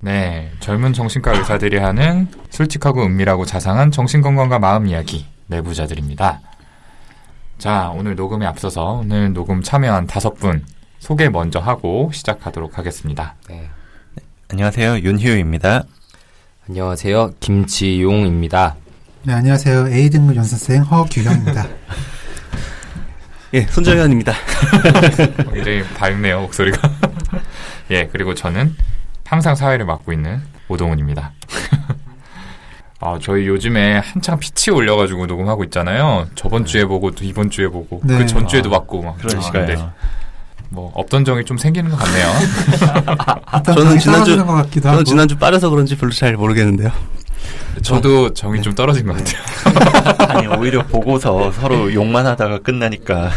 네, 젊은 정신과 의사들이 하는 솔직하고 은밀하고 자상한 정신건강과 마음 이야기 내부자들입니다. 자, 오늘 녹음에 앞서서 오늘 녹음 참여한 5분 소개 먼저 하고 시작하도록 하겠습니다. 네. 안녕하세요. 윤희우입니다. 안녕하세요. 김지용입니다. 네, 안녕하세요. A등급 연습생 허규형입니다. 예, 손정현입니다. 굉장히 밝네요, 목소리가. 예, 그리고 저는 항상 사회를 맡고 있는 오동훈입니다. 저희 요즘에 한창 피치 올려가지고 녹음하고 있잖아요. 저번 주에 보고 또 이번 주에 보고 네. 그 전주에도 받고 막 그러니까요. 뭐 없던 정이 좀 생기는 것 같네요. 저는 지난주 빠져서 그런지 별로 잘 모르겠는데요. 저도 정이 좀 떨어진 것 같아요. 아니, 오히려 보고서 서로 욕만 하다가 끝나니까.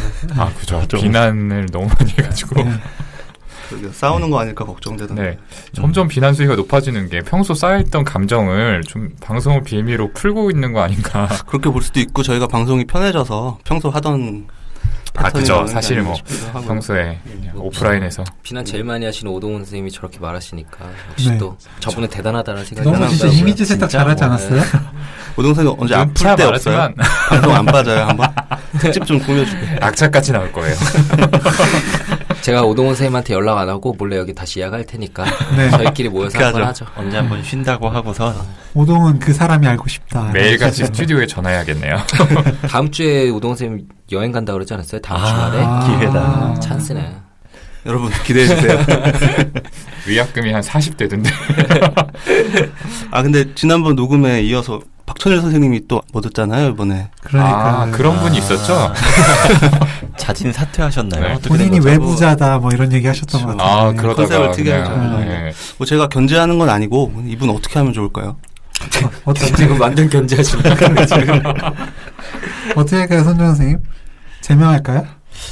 그죠. 비난을 너무 많이 해가지고. 싸우는 거 아닐까 걱정되던데. 네. 점점 비난 수위가 높아지는 게 평소 쌓여있던 감정을 좀 방송을 빌미로 풀고 있는 거 아닌가. 그렇게 볼 수도 있고, 저희가 방송이 편해져서 평소 하던 그죠. 사실 뭐 평소에 오프라인에서 비난 제일 많이 하시는 오동훈 선생님이 저렇게 말하시니까 역시 네. 또 저분은 대단하다는 생각이 너무 진짜 나더라고요. 이미지 세탁 잘하지 않았어요? 오동훈 선생님 언제 아플 때 없어요? 방송 안 빠져요 한번? 특집 좀 꾸며주게. 악착같이 나올 거예요. 제가 오동훈 선생님한테 연락 안 하고 몰래 여기 다시 예약할 테니까 네. 저희끼리 모여서 한번 하죠. 언제 한번 쉰다고 하고서. 오동은 그 사람이 알고 싶다. 매일같이 스튜디오에 전화해야겠네요. 다음 주에 오동훈 선생님 여행 간다 그러지 않았어요? 다음 주말에? 기회다. 찬스네. 여러분 기대해주세요. 위약금이 한 40대던데. 근데 지난번 녹음에 이어서 박천일 선생님이 또 못 듣잖아요 이번에. 그러니까 그런 분이 있었죠? 자진 사퇴하셨나요? 네. 어떻게 본인이 된 거죠? 외부자다 뭐 이런 얘기 하셨던 것 같아요. 그러다가 컨셉을 튀겨야죠. 네. 뭐 제가 견제하는 건 아니고 이분 어떻게 하면 좋을까요? 지금 완전 견제하십니까? 지금. 어떻게 할까요, 손정 선생님? 제명할까요?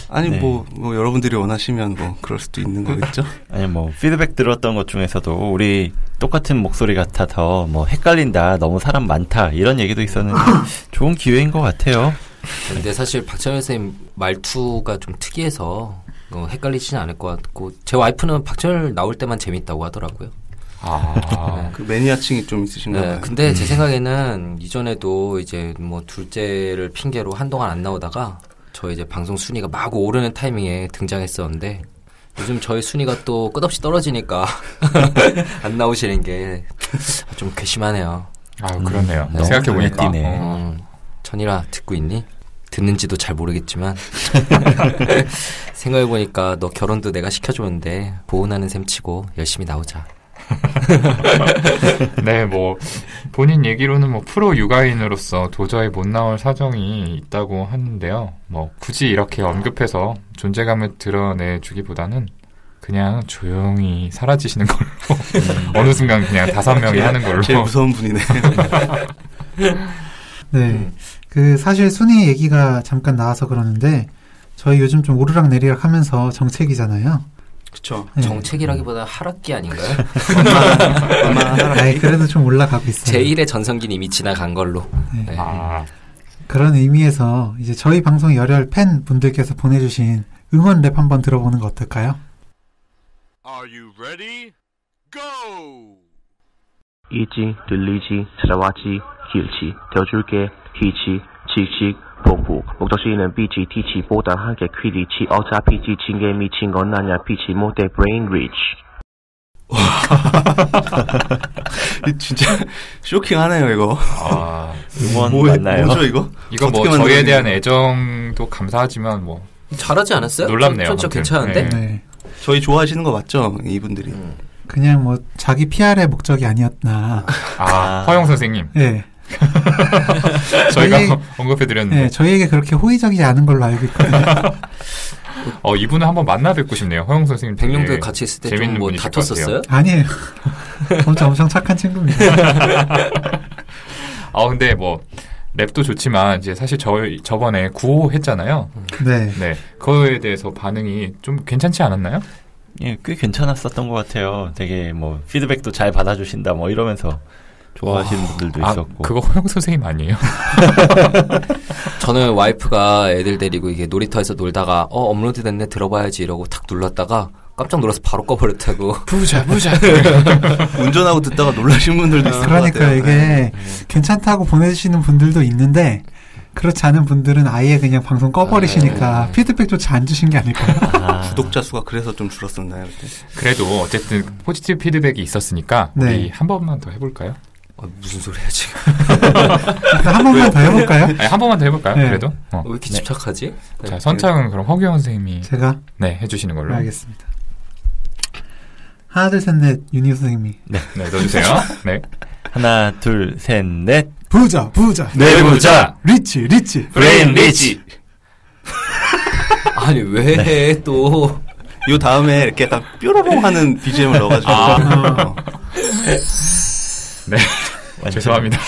아니 네. 뭐 여러분들이 원하시면 뭐 그럴 수도 있는 거겠죠. 아니, 뭐 피드백 들었던 것 중에서도 우리 똑같은 목소리 같아서 뭐 헷갈린다, 너무 사람 많다 이런 얘기도 있었는데 좋은 기회인 것 같아요. 근데 사실 박찬일 선생님 말투가 좀 특이해서 헷갈리지는 않을 것 같고, 제 와이프는 박찬일 나올 때만 재밌다고 하더라고요. 그 매니아층이 좀 있으신가 봐요. 근데 제 생각에는 이전에도 이제 뭐 둘째를 핑계로 한동안 안 나오다가 저 이제 방송 순위가 막 오르는 타이밍에 등장했었는데, 요즘 저희 순위가 또 끝없이 떨어지니까 안 나오시는 게 좀 괘씸하네요. 그렇네요. 네. 생각해보니까. 천일아, 듣고 있니? 듣는지도 잘 모르겠지만 생각해보니까 너 결혼도 내가 시켜줬는데 보온하는 셈 치고 열심히 나오자. 네, 뭐 본인 얘기로는 뭐 프로 육아인으로서 도저히 못 나올 사정이 있다고 하는데요. 뭐 굳이 이렇게 언급해서 존재감을 드러내주기보다는 그냥 조용히 사라지시는 걸로 어느 순간 그냥 5명이 하는 걸로. 제일 무서운 분이네. 네. 그 사실 순위 얘기가 잠깐 나와서 그러는데 저희 요즘 좀 오르락내리락 하면서 정책이잖아요. 그쵸. 네. 정책이라기보다 하락기 아닌가요? 그래도 좀 올라가고 있어요. 제1의 전성기는 이미 지나간 걸로. 네. 네. 그런 의미에서 이제 저희 방송 열혈 팬 분들께서 보내주신 응원 랩 한번 들어보는 거 어떨까요? Are you ready? Go! 이지, 들리지, 찾아왔지, 길지, 되어줄게, 희치, 칙칙, 폭폭, 목적지는 빛이 티치보다 한개 퀴리치, 어차피 지친 게 미친 건 아냐, 빛이 못해 brain rich. 진짜 쇼킹하네요 이거. 응원 맞나요? 뭐죠 이거? 이거 뭐 저희에 대한 애정도 감사하지만 뭐 잘하지 않았어요? 놀랍네요. 저 괜찮은데? 네. 저희 좋아하시는 거 맞죠? 이분들이. 그냥 뭐 자기 PR의 목적이 아니었나. 허영 선생님. 네. 저희가 언급해드렸는데. 네, 저희에게 그렇게 호의적이지 않은 걸로 알고 있거든요. 이분은 한번 만나 뵙고 싶네요. 허영 선생님. 백령도에 같이 있을 때 좀 뭐 다퉜었어요? 아니에요. 엄청 착한 친구입니다. 근데 뭐 랩도 좋지만 이제 사실 저번에 구호 했잖아요. 네. 네. 그거에 대해서 반응이 좀 괜찮지 않았나요? 예, 꽤 괜찮았었던 것 같아요. 되게 뭐 피드백도 잘 받아주신다 뭐 이러면서 좋아하시는 분들도 있었고. 그거 허영 선생님 아니에요? 저는 와이프가 애들 데리고 이게 놀이터에서 놀다가 업로드 됐네 들어봐야지 이러고 탁 눌렀다가 깜짝 놀라서 바로 꺼버렸다고. 부자. 운전하고 듣다가 놀라신 분들도 있을 것 그러니까 같아요. 이게 괜찮다고 보내주시는 분들도 있는데 그렇지 않은 분들은 아예 그냥 방송 꺼버리시니까 피드백조차 안 주신 게 아닐까요? 구독자 수가 그래서 좀 줄었었나요? 그때? 그래도 어쨌든 포지티브 피드백이 있었으니까 네. 우리 한 번만 더 해볼까요? 무슨 소리야 지금? 한 번만 더 해볼까요? 아니, 한 번만 더 해볼까요? 네. 그래도? 왜 이렇게 집착하지? 자, 선창은 그럼 허규현 선생님이 제가 해주시는 걸로. 알겠습니다. 하나 둘 셋 넷 윤희 선생님이 네, 넣어주세요. 네. 하나, 둘, 셋, 넷. 부자 내부자. 리치 브레인 리치. 아니 왜 또? 요 다음에 이렇게 약간 뾰로롱 하는 BGM을 넣어가지고. 네. 죄송합니다.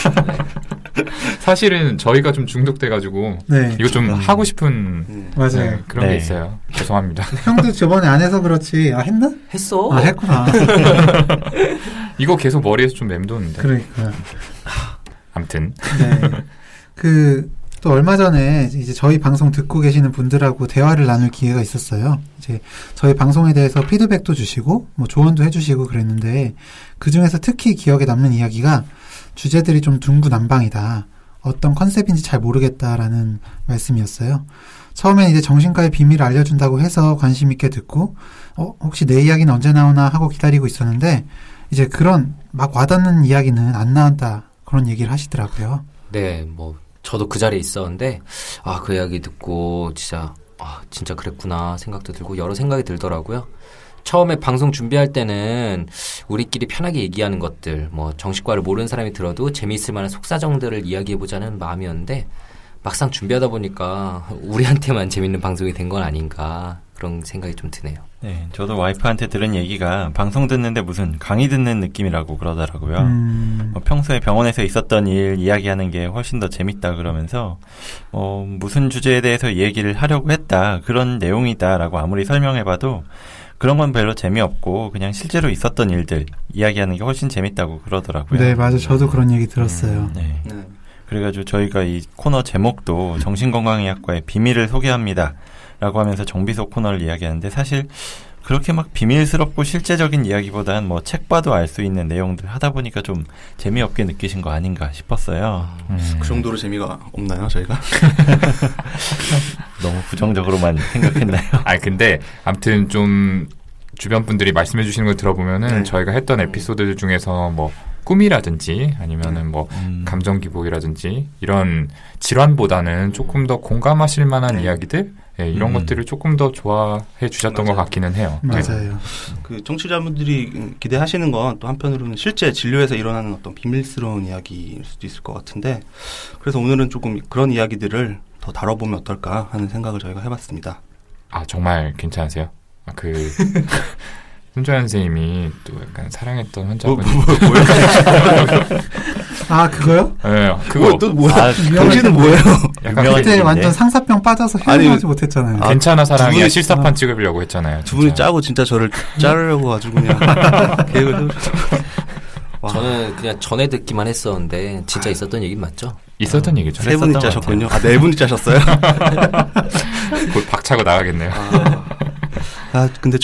사실은 저희가 좀 중독돼가지고 네 이거 좀 하고 싶은 맞아요. 그런 게 네. 있어요. 죄송합니다. 형도 저번에 안 해서 그렇지 했나? 했어. 했구나. 이거 계속 머리에서 좀 맴도는데. 그러니까 아무튼 네. 또 얼마 전에 이제 저희 방송 듣고 계시는 분들하고 대화를 나눌 기회가 있었어요. 이제 저희 방송에 대해서 피드백도 주시고 뭐 조언도 해주시고 그랬는데 그 중에서 특히 기억에 남는 이야기가 주제들이 좀 둥구난방이다. 어떤 컨셉인지 잘 모르겠다라는 말씀이었어요. 처음엔 이제 정신과의 비밀을 알려준다고 해서 관심 있게 듣고 혹시 내 이야기는 언제 나오나 하고 기다리고 있었는데 이제 그런 막 와닿는 이야기는 안 나왔다. 그런 얘기를 하시더라고요. 네, 저도 그 자리에 있었는데, 그 이야기 듣고, 진짜 그랬구나 생각도 들고, 여러 생각이 들더라고요. 처음에 방송 준비할 때는 우리끼리 편하게 얘기하는 것들, 정신과를 모르는 사람이 들어도 재미있을 만한 속사정들을 이야기해보자는 마음이었는데, 막상 준비하다 보니까 우리한테만 재밌는 방송이 된 건 아닌가, 그런 생각이 좀 드네요. 네, 저도 와이프한테 들은 얘기가 방송 듣는데 무슨 강의 듣는 느낌이라고 그러더라고요. 평소에 병원에서 있었던 일 이야기하는 게 훨씬 더 재밌다 그러면서 무슨 주제에 대해서 얘기를 하려고 했다 그런 내용이다라고 아무리 설명해봐도 그런 건 별로 재미없고 그냥 실제로 있었던 일들 이야기하는 게 훨씬 재밌다고 그러더라고요. 네, 맞아. 저도 그런 얘기 들었어요. 네. 그래가지고 저희가 이 코너 제목도 정신건강의학과의 비밀을 소개합니다 라고 하면서 정비소 코너를 이야기하는데 사실 그렇게 막 비밀스럽고 실제적인 이야기보다는 책 봐도 알 수 있는 내용들 하다 보니까 좀 재미없게 느끼신 거 아닌가 싶었어요. 그 정도로 재미가 없나요, 저희가? 너무 부정적으로만 생각했나요? 근데 아무튼 좀 주변 분들이 말씀해 주시는 걸 들어보면은 저희가 했던 에피소드 중에서 꿈이라든지 아니면은 감정 기복이라든지 이런 질환보다는 조금 더 공감하실 만한 이야기들 이런 것들을 조금 더 좋아해 주셨던 것 같기는 해요. 맞아요. 그 청취자분들이 기대하시는 건 또 한편으로는 실제 진료에서 일어나는 어떤 비밀스러운 이야기일 수도 있을 것 같은데 그래서 오늘은 조금 그런 이야기들을 더 다뤄보면 어떨까 하는 생각을 저희가 해봤습니다. 정말 괜찮으세요? 손정현 선생님이 또 약간 사랑했던 환자분. 그거요? 네, 그거. 또 뭐야? 당신은 뭐예요? 약간 그때 완전 상사병 빠져서 헤어나오지 못했잖아요. 괜찮아 사랑이야 실사판 찍으려고 했잖아요. 두 분이 짜고 진짜 저를 자르려고 아주 그냥 계획을 세우셨어요. 저는 그냥 전에 듣기만 했었는데 진짜 있었던 얘기 맞죠? 있었던 얘기죠. 세 분이 짜셨군요. 네 분이 짜셨어요? 곧 박차고 나가겠네요. 근데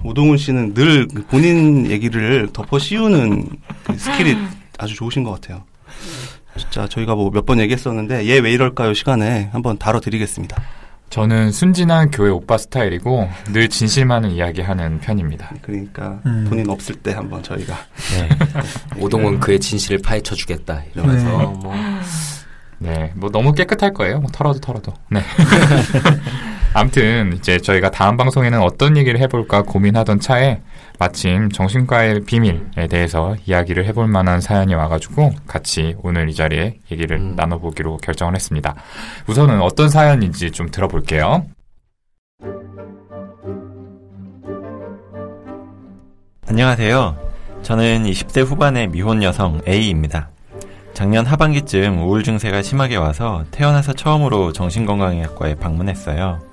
오동훈 씨는 늘 본인 얘기를 덮어 씌우는 그 스킬이 아주 좋으신 것 같아요. 진짜 저희가 몇 번 얘기했었는데 얘 왜 이럴까요 시간에 한번 다뤄드리겠습니다. 저는 순진한 교회 오빠 스타일이고 늘 진실만을 이야기하는 편입니다. 그러니까 본인 없을 때 한번 저희가 오동훈 그의 진실을 파헤쳐주겠다 이러면서 너무 깨끗할 거예요. 털어도. 네. 아무튼 이제 저희가 다음 방송에는 어떤 얘기를 해볼까 고민하던 차에 마침 정신과의 비밀에 대해서 이야기를 해볼 만한 사연이 와가지고 같이 오늘 이 자리에 얘기를 나눠보기로 결정을 했습니다. 우선은 어떤 사연인지 좀 들어볼게요. 안녕하세요. 저는 20대 후반의 미혼 여성 A입니다. 작년 하반기쯤 우울 증세가 심하게 와서 태어나서 처음으로 정신건강의학과에 방문했어요.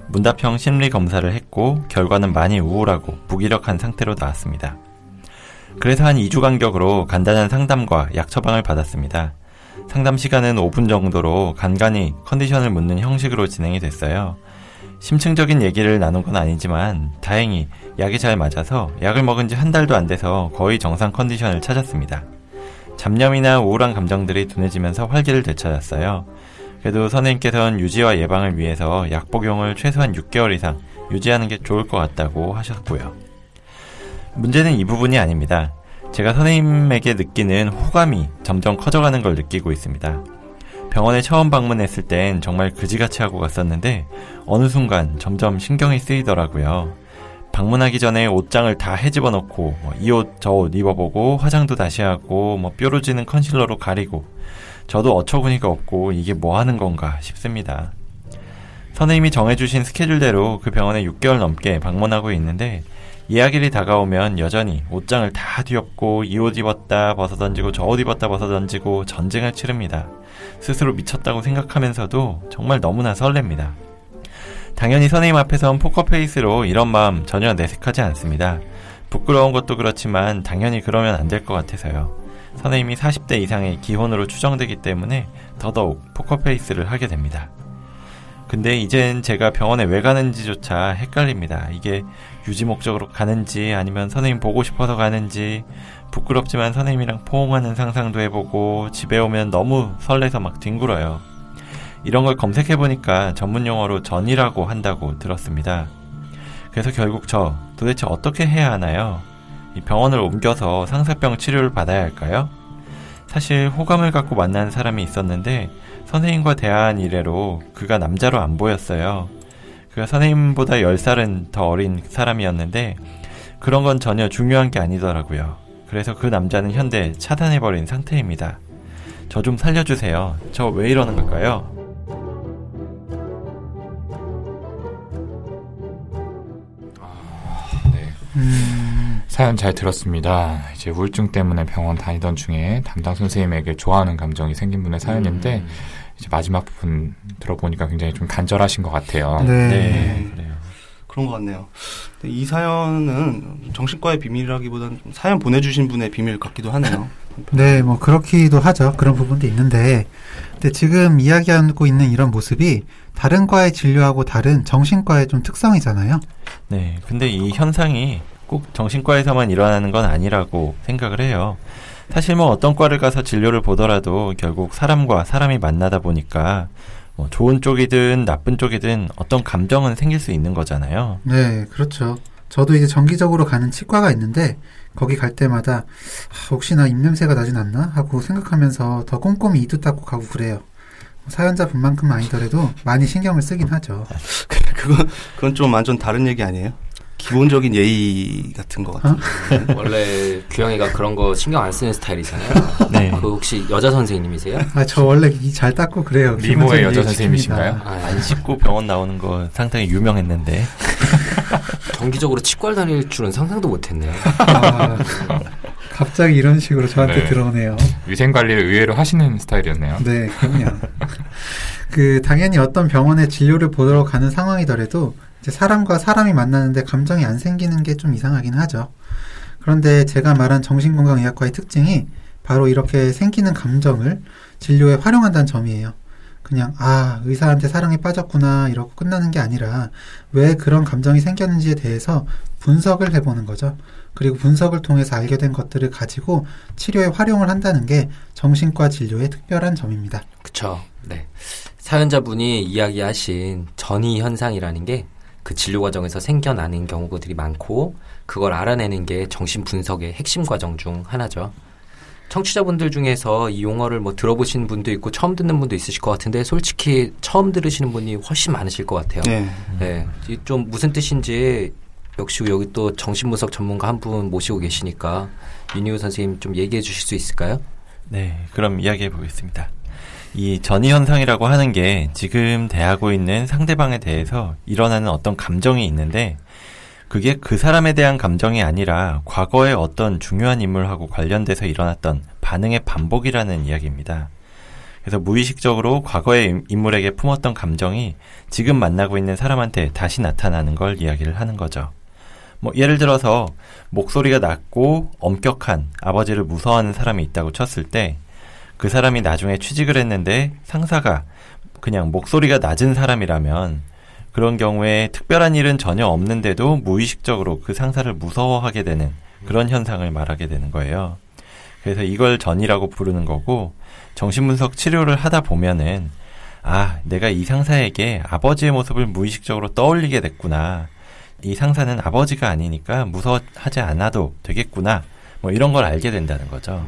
문답형 심리검사를 했고 결과는 많이 우울하고 무기력한 상태로 나왔습니다. 그래서 한 2주 간격으로 간단한 상담과 약 처방을 받았습니다. 상담 시간은 5분 정도로 간간히 컨디션을 묻는 형식으로 진행이 됐어요. 심층적인 얘기를 나눈 건 아니지만 다행히 약이 잘 맞아서 약을 먹은 지 한 달도 안 돼서 거의 정상 컨디션을 찾았습니다. 잡념이나 우울한 감정들이 둔해지면서 활기를 되찾았어요. 그래도 선생님께서는 유지와 예방을 위해서 약 복용을 최소한 6개월 이상 유지하는 게 좋을 것 같다고 하셨고요. 문제는 이 부분이 아닙니다. 제가 선생님에게 느끼는 호감이 점점 커져가는 걸 느끼고 있습니다. 병원에 처음 방문했을 땐 정말 그지같이 하고 갔었는데 어느 순간 점점 신경이 쓰이더라고요. 방문하기 전에 옷장을 다 헤집어 놓고 이 옷 저 옷 입어보고 화장도 다시 하고 뾰루지는 컨실러로 가리고 저도 어처구니가 없고 이게 뭐 하는 건가 싶습니다. 선생님이 정해주신 스케줄대로 그 병원에 6개월 넘게 방문하고 있는데 예약일이 다가오면 여전히 옷장을 다 뒤엎고 이 옷 입었다 벗어던지고 저 옷 입었다 벗어던지고 전쟁을 치릅니다. 스스로 미쳤다고 생각하면서도 정말 너무나 설렙니다. 당연히 선생님 앞에선 포커페이스로 이런 마음 전혀 내색하지 않습니다. 부끄러운 것도 그렇지만 당연히 그러면 안 될 것 같아서요. 선생님이 40대 이상의 기혼으로 추정되기 때문에 더더욱 포커페이스를 하게 됩니다. 근데 이젠 제가 병원에 왜 가는지조차 헷갈립니다. 이게 유지 목적으로 가는지 아니면 선생님 보고 싶어서 가는지 부끄럽지만 선생님이랑 포옹하는 상상도 해보고 집에 오면 너무 설레서 막 뒹굴어요. 이런 걸 검색해보니까 전문 용어로 전이라고 한다고 들었습니다. 그래서 결국 저 도대체 어떻게 해야 하나요? 이 병원을 옮겨서 상사병 치료를 받아야 할까요? 사실 호감을 갖고 만난 사람이 있었는데 선생님과 대화한 이래로 그가 남자로 안 보였어요. 그가 선생님보다 10살은 더 어린 사람이었는데 그런 건 전혀 중요한 게 아니더라고요. 그래서 그 남자는 현재 차단해버린 상태입니다. 저 좀 살려주세요. 저 왜 이러는 걸까요? 사연 잘 들었습니다. 이제 우울증 때문에 병원 다니던 중에 담당 선생님에게 좋아하는 감정이 생긴 분의 사연인데 이제 마지막 부분 들어보니까 굉장히 좀 간절하신 것 같아요. 네. 그래요. 그런 것 같네요. 이 사연은 정신과의 비밀이라기보다는 좀 사연 보내주신 분의 비밀 같기도 하네요. 네, 뭐 그렇기도 하죠. 그런 부분도 있는데, 근데 지금 이야기하고 있는 이런 모습이 다른 과의 진료하고 다른 정신과의 좀 특성이잖아요. 네, 근데 이 현상이 꼭 정신과에서만 일어나는 건 아니라고 생각을 해요. 사실 뭐 어떤 과를 가서 진료를 보더라도 결국 사람과 사람이 만나다 보니까 뭐 좋은 쪽이든 나쁜 쪽이든 어떤 감정은 생길 수 있는 거잖아요. 네, 그렇죠. 저도 이제 정기적으로 가는 치과가 있는데 거기 갈 때마다 혹시나 입냄새가 나진 않나 하고 생각하면서 더 꼼꼼히 이도 닦고 가고 그래요. 사연자분만큼은 아니더라도 많이 신경을 쓰긴 하죠. 그건 좀 완전 다른 얘기 아니에요? 기본적인 예의 같은 것 같아요. 원래 규영이가 그런 거 신경 안 쓰는 스타일이잖아요. 네. 그 혹시 여자 선생님이세요? 저 원래 이 잘 닦고 그래요. 미모의 여자 선생님이신가요? 안 씻고 병원 나오는 거 상당히 유명했는데. 정기적으로 치과를 다닐 줄은 상상도 못했네요. 갑자기 이런 식으로 저한테 네. 들어오네요. 위생관리를 의외로 하시는 스타일이었네요. 네, 그럼요. 당연히 어떤 병원에 진료를 보러 가는 상황이더라도 이제 사람과 사람이 만나는데 감정이 안 생기는 게 좀 이상하긴 하죠. 그런데 제가 말한 정신건강의학과의 특징이 바로 이렇게 생기는 감정을 진료에 활용한다는 점이에요. 그냥 의사한테 사랑에 빠졌구나 이러고 끝나는 게 아니라 왜 그런 감정이 생겼는지에 대해서 분석을 해보는 거죠. 그리고 분석을 통해서 알게 된 것들을 가지고 치료에 활용을 한다는 게 정신과 진료의 특별한 점입니다. 그쵸. 네. 사연자분이 이야기하신 전이 현상이라는 게 그 진료 과정에서 생겨나는 경우들이 많고 그걸 알아내는 게 정신 분석의 핵심 과정 중 하나죠. 청취자분들 중에서 이 용어를 들어보신 분도 있고 처음 듣는 분도 있으실 것 같은데 솔직히 처음 들으시는 분이 훨씬 많으실 것 같아요. 네. 좀 무슨 뜻인지 역시 여기 또 정신분석 전문가 한 분 모시고 계시니까 윤희우 선생님 좀 얘기해 주실 수 있을까요? 네, 그럼 이야기해 보겠습니다. 이 전이 현상이라고 하는 게 지금 대하고 있는 상대방에 대해서 일어나는 어떤 감정이 있는데 그게 그 사람에 대한 감정이 아니라 과거의 어떤 중요한 인물하고 관련돼서 일어났던 반응의 반복이라는 이야기입니다. 그래서 무의식적으로 과거의 인물에게 품었던 감정이 지금 만나고 있는 사람한테 다시 나타나는 걸 이야기를 하는 거죠. 예를 들어서 목소리가 낮고 엄격한 아버지를 무서워하는 사람이 있다고 쳤을 때 그 사람이 나중에 취직을 했는데 상사가 그냥 목소리가 낮은 사람이라면 그런 경우에 특별한 일은 전혀 없는데도 무의식적으로 그 상사를 무서워하게 되는 그런 현상을 말하게 되는 거예요. 그래서 이걸 전이라고 부르는 거고, 정신분석 치료를 하다 보면은 내가 이 상사에게 아버지의 모습을 무의식적으로 떠올리게 됐구나. 이 상사는 아버지가 아니니까 무서워하지 않아도 되겠구나. 뭐 이런 걸 알게 된다는 거죠.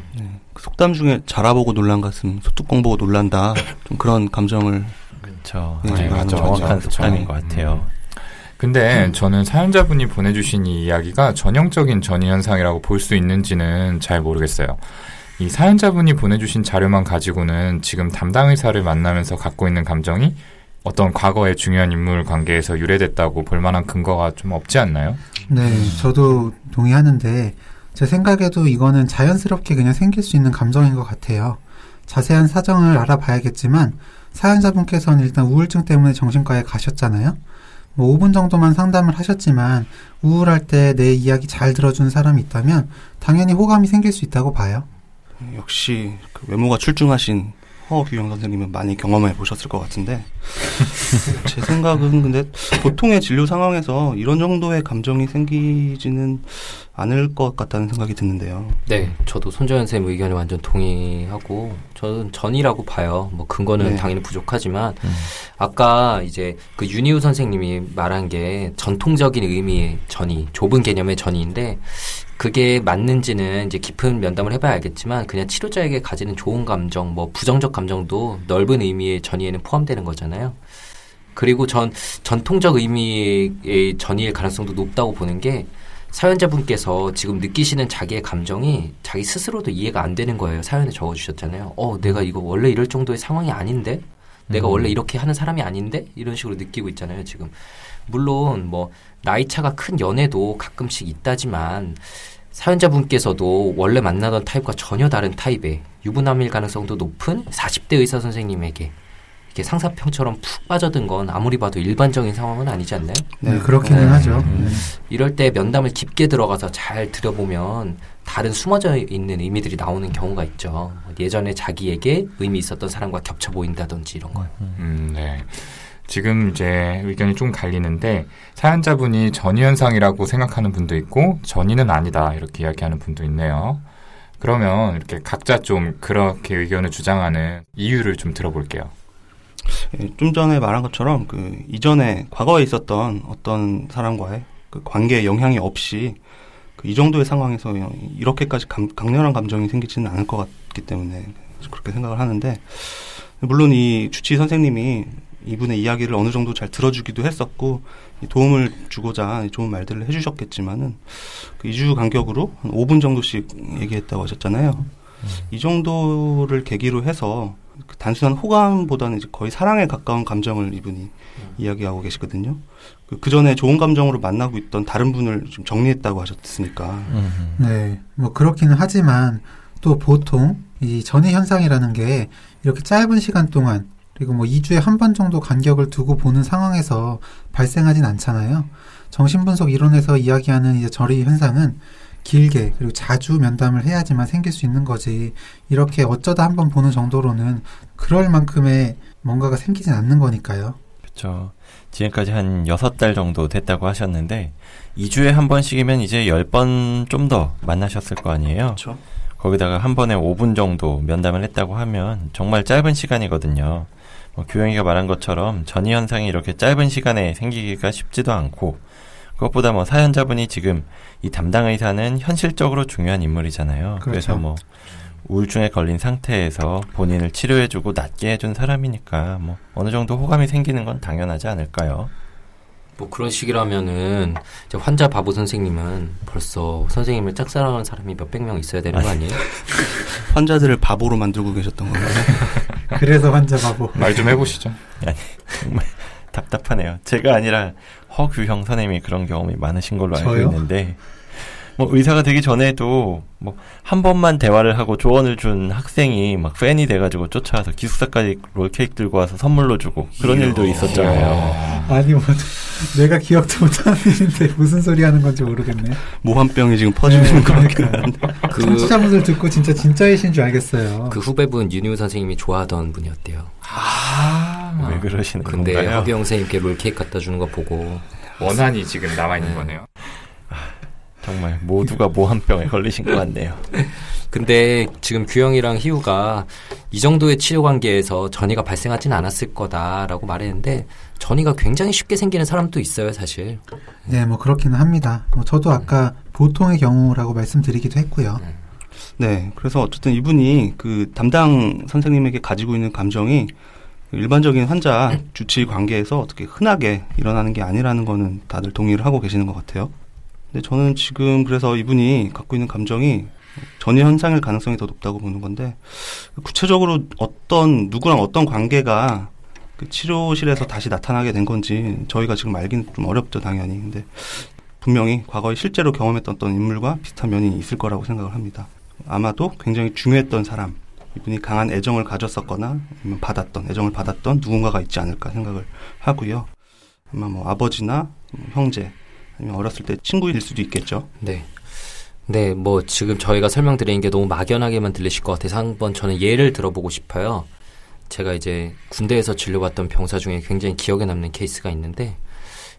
그 속담 중에 자라보고 놀란 가슴, 소뚜껑 보고 놀란다. 좀 그런 감정을. 그렇죠. 네, 맞아, 정확한 맞아. 속담인 것 같아요. 근데 저는 사연자분이 보내주신 이 이야기가 전형적인 전이 현상이라고 볼 수 있는지는 잘 모르겠어요. 이 사연자분이 보내주신 자료만 가지고는 지금 담당 의사를 만나면서 갖고 있는 감정이 어떤 과거의 중요한 인물 관계에서 유래됐다고 볼 만한 근거가 좀 없지 않나요? 네, 저도 동의하는데 제 생각에도 이거는 자연스럽게 그냥 생길 수 있는 감정인 것 같아요. 자세한 사정을 알아봐야겠지만 사연자분께서는 일단 우울증 때문에 정신과에 가셨잖아요. 5분 정도만 상담을 하셨지만 우울할 때 내 이야기 잘 들어주는 사람이 있다면 당연히 호감이 생길 수 있다고 봐요. 역시 그 외모가 출중하신 허규영 선생님은 많이 경험해 보셨을 것 같은데 제 생각은 근데 보통의 진료 상황에서 이런 정도의 감정이 생기지는 않을 것 같다는 생각이 드는데요. 네, 저도 손정현 쌤 의견에 완전 동의하고 저는 전이라고 봐요. 뭐 근거는 당연히 부족하지만 아까 이제 그 윤희우 선생님이 말한 게 전통적인 의미의 전이, 좁은 개념의 전이인데 그게 맞는지는 이제 깊은 면담을 해봐야 알겠지만 그냥 치료자에게 가지는 좋은 감정, 뭐 부정적 감정도 넓은 의미의 전이에는 포함되는 거잖아요. 그리고 전통적 의미의 전이일 가능성도 높다고 보는 게 사연자분께서 지금 느끼시는 자기의 감정이 자기 스스로도 이해가 안 되는 거예요. 사연에 적어주셨잖아요. 내가 이거 원래 이럴 정도의 상황이 아닌데? 내가 원래 이렇게 하는 사람이 아닌데? 이런 식으로 느끼고 있잖아요, 지금. 물론 뭐 나이 차가 큰 연애도 가끔씩 있다지만 사연자분께서도 원래 만나던 타입과 전혀 다른 타입의 유부남일 가능성도 높은 40대 의사 선생님에게 이렇게 상사평처럼 푹 빠져든 건 아무리 봐도 일반적인 상황은 아니지 않나요? 네, 그렇기는 하죠. 이럴 때 면담을 깊게 들어가서 잘 들어보면 다른 숨어져 있는 의미들이 나오는 경우가 있죠. 예전에 자기에게 의미 있었던 사람과 겹쳐 보인다든지 이런 거. 네. 지금 이제 의견이 좀 갈리는데 사연자분이 전이 현상이라고 생각하는 분도 있고 전이는 아니다 이렇게 이야기하는 분도 있네요. 그러면 이렇게 각자 좀 그렇게 의견을 주장하는 이유를 좀 들어볼게요. 좀 전에 말한 것처럼 그 이전에 과거에 있었던 어떤 사람과의 그 관계에 영향이 없이 그 이 정도의 상황에서 이렇게까지 강렬한 감정이 생기지는 않을 것 같기 때문에 그렇게 생각을 하는데, 물론 이 주치 선생님이 이분의 이야기를 어느 정도 잘 들어주기도 했었고 도움을 주고자 좋은 말들을 해주셨겠지만은 그 2주 간격으로 한 5분 정도씩 얘기했다고 하셨잖아요. 이 정도를 계기로 해서 그 단순한 호감보다는 이제 거의 사랑에 가까운 감정을 이분이 이야기하고 계시거든요. 그 전에 좋은 감정으로 만나고 있던 다른 분을 좀 정리했다고 하셨으니까. 네, 뭐 그렇기는 하지만 또 보통 이 전이 현상이라는 게 이렇게 짧은 시간 동안 그리고 뭐 2주에 한 번 정도 간격을 두고 보는 상황에서 발생하진 않잖아요. 정신분석 이론에서 이야기하는 이제 전이 현상은 길게 그리고 자주 면담을 해야지만 생길 수 있는 거지, 이렇게 어쩌다 한번 보는 정도로는 그럴 만큼의 뭔가가 생기진 않는 거니까요. 그렇죠. 지금까지 한 6달 정도 됐다고 하셨는데 2주에 한 번씩이면 이제 10번 좀 더 만나셨을 거 아니에요. 그렇죠. 거기다가 한 번에 5분 정도 면담을 했다고 하면 정말 짧은 시간이거든요. 규영이가 말한 것처럼 전이 현상이 이렇게 짧은 시간에 생기기가 쉽지도 않고, 그것보다 뭐 사연자분이 지금 이 담당 의사는 현실적으로 중요한 인물이잖아요. 그렇죠. 그래서 뭐 우울증에 걸린 상태에서 본인을 치료해주고 낫게 해준 사람이니까 뭐 어느 정도 호감이 생기는 건 당연하지 않을까요? 뭐 그런 식이라면은 이제 환자 바보 선생님은 벌써 선생님을 짝사랑하는 사람이 몇백 명 있어야 되는 거 아니에요? 환자들을 바보로 만들고 계셨던 건가요? 그래서 환자 바보. 말 좀 해보시죠. 아니, 정말 답답하네요. 제가 아니라 허규형 선생님이 그런 경험이 많으신 걸로 알고 저요? 있는데, 뭐 의사가 되기 전에도 뭐 한 번만 대화를 하고 조언을 준 학생이 막 팬이 돼가지고 쫓아와서 기숙사까지 롤케이크 들고 와서 선물로 주고 그런 일도 있었잖아요. 아니 뭐 내가 기억도 못하는 일인데 무슨 소리 하는 건지 모르겠네. 모한병이 지금 퍼지는 것 같긴 한데. 청취자분들 듣고 진짜이신 줄 알겠어요. 그 후배분 윤희우 선생님이 좋아하던 분이었대요. 왜 그러시는 근데 건가요? 허경 선생님께 롤케이크 갖다 주는 거 보고 원한이 지금 남아있는 거네요. 정말 모두가 모한병에 걸리신 것 같네요. 근데 지금 규영이랑 희우가 이 정도의 치료 관계에서 전이가 발생하지는 않았을 거다라고 말했는데 전이가 굉장히 쉽게 생기는 사람도 있어요, 사실. 네, 뭐 그렇기는 합니다. 뭐 저도 아까 보통의 경우라고 말씀드리기도 했고요. 네, 그래서 어쨌든 이분이 그 담당 선생님에게 가지고 있는 감정이 일반적인 환자 주치 관계에서 어떻게 흔하게 일어나는 게 아니라는 거는 다들 동의를 하고 계시는 것 같아요. 근데 저는 지금 그래서 이분이 갖고 있는 감정이 전이 현상일 가능성이 더 높다고 보는 건데 구체적으로 누구랑 어떤 관계가 그 치료실에서 다시 나타나게 된 건지 저희가 지금 알기는 좀 어렵죠, 당연히. 근데 분명히 과거에 실제로 경험했던 어떤 인물과 비슷한 면이 있을 거라고 생각을 합니다. 아마도 굉장히 중요했던 사람, 이분이 강한 애정을 가졌었거나 아니면 애정을 받았던 누군가가 있지 않을까 생각을 하고요. 아마 뭐 아버지나 형제, 아니면 어렸을 때 친구일 수도 있겠죠. 네. 네, 뭐 지금 저희가 설명드리는 게 너무 막연하게만 들리실 것 같아서 한번 저는 예를 들어보고 싶어요. 제가 이제 군대에서 진료받던 병사 중에 굉장히 기억에 남는 케이스가 있는데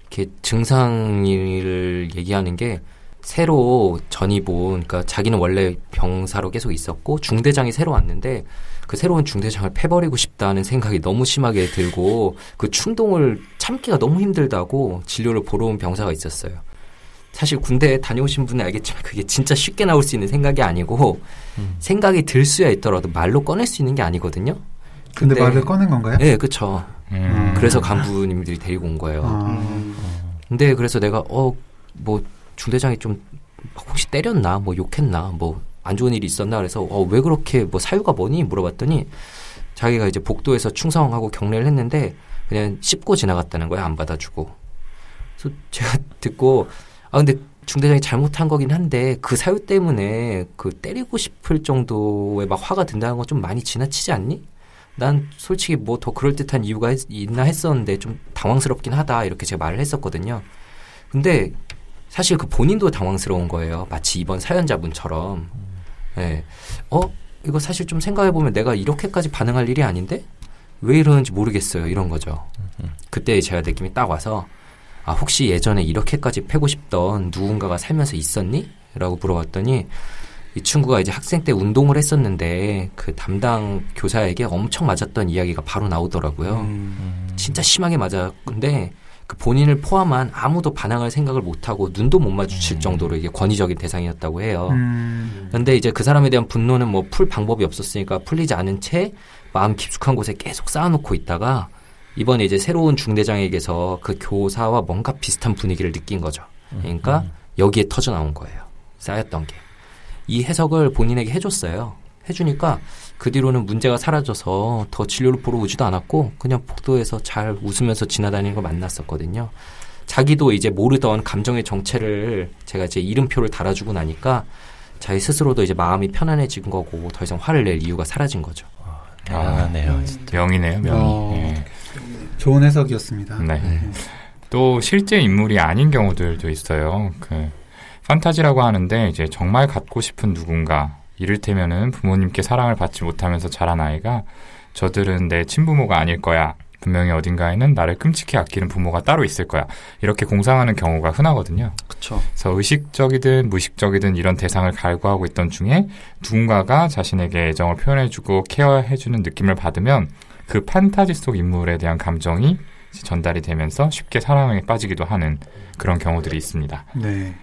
이렇게 증상을 얘기하는 게 새로 전입 온, 그러니까 자기는 원래 병사로 계속 있었고 중대장이 새로 왔는데 그 새로운 중대장을 패버리고 싶다는 생각이 너무 심하게 들고 그 충동을 참기가 너무 힘들다고 진료를 보러 온 병사가 있었어요. 사실 군대에 다녀오신 분은 알겠지만 그게 진짜 쉽게 나올 수 있는 생각이 아니고 생각이 들 수야 있더라도 말로 꺼낼 수 있는 게 아니거든요. 근데 말을 꺼낸 건가요? 네, 그렇죠. 그래서 간부님들이 데리고 온 거예요. 근데 그래서 내가 뭐 중대장이 좀 혹시 때렸나, 뭐 욕했나, 뭐 안 좋은 일이 있었나 그래서 왜 그렇게 뭐 사유가 뭐니 물어봤더니 자기가 이제 복도에서 충성하고 경례를 했는데 그냥 씹고 지나갔다는 거야, 안 받아주고. 그래서 제가 듣고 근데 중대장이 잘못한 거긴 한데 그 사유 때문에 그 때리고 싶을 정도의 막 화가 든다는 건 좀 많이 지나치지 않니? 난 솔직히 뭐 더 그럴듯한 이유가 있나 했었는데 좀 당황스럽긴 하다 이렇게 제가 말을 했었거든요. 근데 사실 그 본인도 당황스러운 거예요. 마치 이번 사연자분처럼. 네. 이거 사실 좀 생각해보면 내가 이렇게까지 반응할 일이 아닌데 왜 이러는지 모르겠어요. 이런 거죠. 그때 제가 느낌이 딱 와서 혹시 예전에 이렇게까지 패고 싶던 누군가가 살면서 있었니? 라고 물어봤더니 이 친구가 이제 학생 때 운동을 했었는데 그 담당 교사에게 엄청 맞았던 이야기가 바로 나오더라고요. 진짜 심하게 맞았는데 그 본인을 포함한 아무도 반항할 생각을 못하고 눈도 못 마주칠 정도로 이게 권위적인 대상이었다고 해요. 그런데 이제 그 사람에 대한 분노는 뭐 풀 방법이 없었으니까 풀리지 않은 채 마음 깊숙한 곳에 계속 쌓아놓고 있다가 이번에 이제 새로운 중대장에게서 그 교사와 뭔가 비슷한 분위기를 느낀 거죠. 그러니까 여기에 터져 나온 거예요. 쌓였던 게. 이 해석을 본인에게 해줬어요. 해주니까 그 뒤로는 문제가 사라져서 더 진료를 보러 오지도 않았고 그냥 복도에서 잘 웃으면서 지나다니는 걸 만났었거든요. 자기도 이제 모르던 감정의 정체를 제가 이제 이름표를 달아주고 나니까 자기 스스로도 이제 마음이 편안해진 거고 더 이상 화를 낼 이유가 사라진 거죠. 대단하네요. 진짜. 명이네요, 명이. 네. 좋은 해석이었습니다. 네. 또 실제 인물이 아닌 경우들도 있어요. 판타지라고 하는데 이제 정말 갖고 싶은 누군가, 이를테면은 부모님께 사랑을 받지 못하면서 자란 아이가 저들은 내 친부모가 아닐 거야. 분명히 어딘가에는 나를 끔찍히 아끼는 부모가 따로 있을 거야. 이렇게 공상하는 경우가 흔하거든요. 그렇죠. 그래서 의식적이든 무의식적이든 이런 대상을 갈구하고 있던 중에 누군가가 자신에게 애정을 표현해주고 케어해주는 느낌을 받으면 그 판타지 속 인물에 대한 감정이 전달이 되면서 쉽게 사랑에 빠지기도 하는 그런 경우들이 있습니다. 네.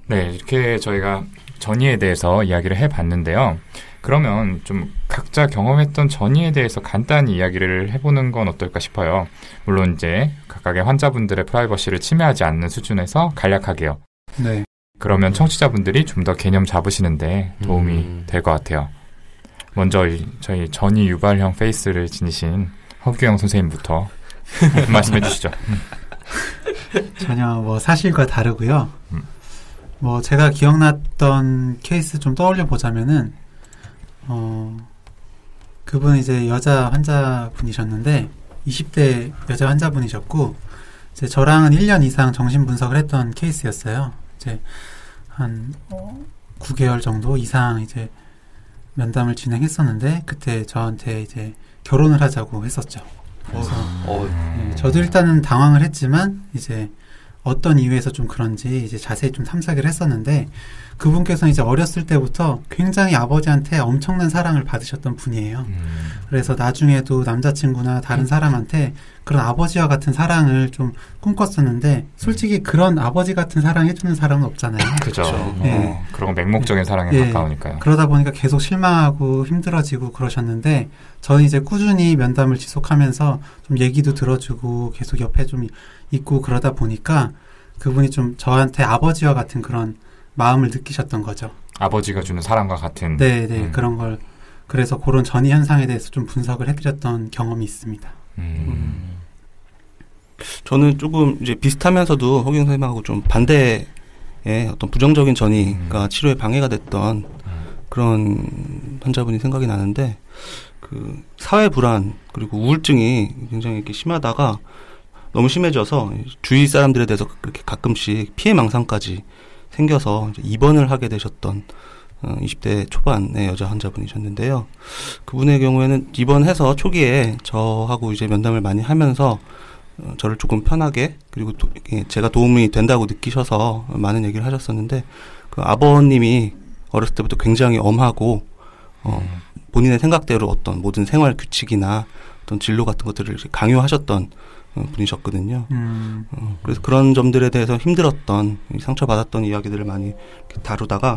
네, 이렇게 저희가 전이에 대해서 이야기를 해봤는데요. 그러면 좀 각자 경험했던 전이에 대해서 간단히 이야기를 해보는 건 어떨까 싶어요. 물론 이제 각각의 환자분들의 프라이버시를 침해하지 않는 수준에서 간략하게요. 네. 그러면 청취자분들이 좀 더 개념 잡으시는데 도움이 될 것 같아요. 먼저 저희 전이 유발형 페이스를 지니신 허규영 선생님부터 말씀해 주시죠. 전혀 뭐 사실과 다르고요. 뭐 제가 기억났던 케이스 좀 떠올려 보자면은 그분 이제 여자 환자분이셨는데 20대 여자 환자분이셨고 이제 저랑은 1년 이상 정신 분석을 했던 케이스였어요. 이제 한 9개월 정도 이상 이제 면담을 진행했었는데 그때 저한테 이제 결혼을 하자고 했었죠. 저도 일단은 당황을 했지만 이제 어떤 이유에서 좀 그런지 이제 자세히 좀 탐색을 했었는데 그분께서는 이제 어렸을 때부터 굉장히 아버지한테 엄청난 사랑을 받으셨던 분이에요. 그래서 나중에도 남자친구나 다른 사람한테 그런 아버지와 같은 사랑을 좀 꿈꿨었는데 솔직히 그런 아버지 같은 사랑 해주는 사람은 없잖아요. 그죠. 네. 그런 맹목적인 사랑에 가까우니까요. 그러다 보니까 계속 실망하고 힘들어지고 그러셨는데 저는 이제 꾸준히 면담을 지속하면서 좀 얘기도 들어주고 계속 옆에 좀 있고 그러다 보니까 그분이 좀 저한테 아버지와 같은 그런 마음을 느끼셨던 거죠. 아버지가 주는 사랑과 같은. 네, 그런 걸 그래서 그런 전이 현상에 대해서 좀 분석을 해드렸던 경험이 있습니다. 저는 조금 이제 비슷하면서도 허경 선생님하고 좀 반대의 어떤 부정적인 전이가 치료에 방해가 됐던 그런 환자분이 생각이 나는데 그 사회 불안 그리고 우울증이 굉장히 이렇게 심하다가 너무 심해져서 주위 사람들에 대해서 그렇게 가끔씩 피해 망상까지 생겨서 이제 입원을 하게 되셨던 20대 초반의 여자 환자분이셨는데요. 그분의 경우에는 입원해서 초기에 저하고 이제 면담을 많이 하면서 저를 조금 편하게 그리고 제가 도움이 된다고 느끼셔서 많은 얘기를 하셨었는데 그 아버님이 어렸을 때부터 굉장히 엄하고 본인의 생각대로 어떤 모든 생활 규칙이나 어떤 진로 같은 것들을 강요하셨던 분이셨거든요. 그래서 그런 점들에 대해서 힘들었던 상처받았던 이야기들을 많이 다루다가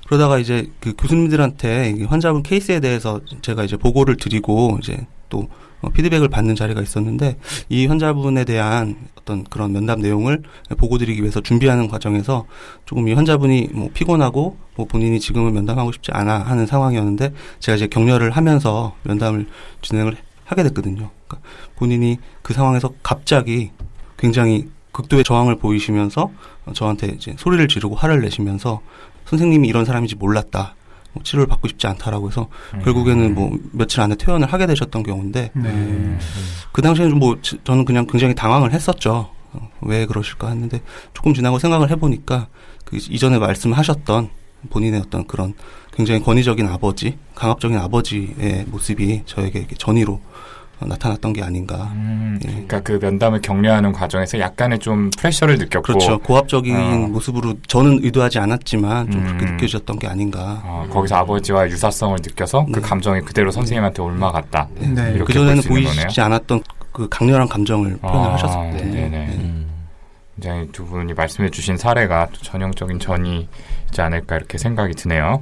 그러다가 이제 그 교수님들한테 환자분 케이스에 대해서 제가 이제 보고를 드리고 이제 또 피드백을 받는 자리가 있었는데 이 환자분에 대한 어떤 그런 면담 내용을 보고 드리기 위해서 준비하는 과정에서 조금 이 환자분이 뭐 피곤하고 뭐 본인이 지금은 면담하고 싶지 않아 하는 상황이었는데 제가 이제 격려를 하면서 면담을 진행을 하게 됐거든요. 그러니까 본인이 그 상황에서 갑자기 굉장히 극도의 저항을 보이시면서 저한테 이제 소리를 지르고 화를 내시면서 선생님이 이런 사람인지 몰랐다. 뭐 치료를 받고 싶지 않다라고 해서 결국에는 뭐 며칠 안에 퇴원을 하게 되셨던 경우인데 그 당시에는 뭐 저는 그냥 굉장히 당황을 했었죠. 왜 그러실까 했는데 조금 지나고 생각을 해보니까 그 이전에 말씀하셨던 본인의 어떤 그런 굉장히 권위적인 아버지, 강압적인 아버지의 모습이 저에게 이렇게 전이로 나타났던 게 아닌가. 그러니까 그 면담을 격려하는 과정에서 약간의 좀 프레셔를 느꼈고. 그렇죠. 고압적인 모습으로 저는 의도하지 않았지만 좀 그렇게 느껴졌던 게 아닌가. 거기서 아버지와 유사성을 느껴서 그 감정이 그대로 선생님한테 올라갔다. 그 전에는 보이지 않았던 그 강렬한 감정을 표현을 하셨습니다. 굉장히 두 분이 말씀해 주신 사례가 또 전형적인 전이지 않을까 이렇게 생각이 드네요.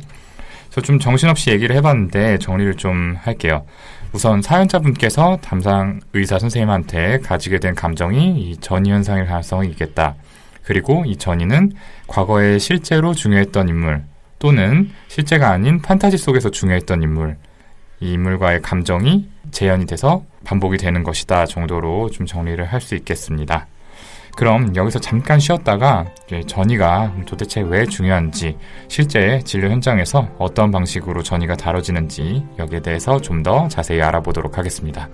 그래서 좀 정신없이 얘기를 해봤는데 정리를 좀 할게요. 우선 사연자분께서 담당 의사 선생님한테 가지게 된 감정이 이 전이 현상일 가능성이 있겠다. 그리고 이 전이는 과거에 실제로 중요했던 인물 또는 실제가 아닌 판타지 속에서 중요했던 인물, 이 인물과의 감정이 재현이 돼서 반복이 되는 것이다 정도로 좀 정리를 할 수 있겠습니다. 그럼 여기서 잠깐 쉬었다가 전이가 도대체 왜 중요한지, 실제 진료 현장에서 어떤 방식으로 전이가 다뤄지는지 여기에 대해서 좀 더 자세히 알아보도록 하겠습니다.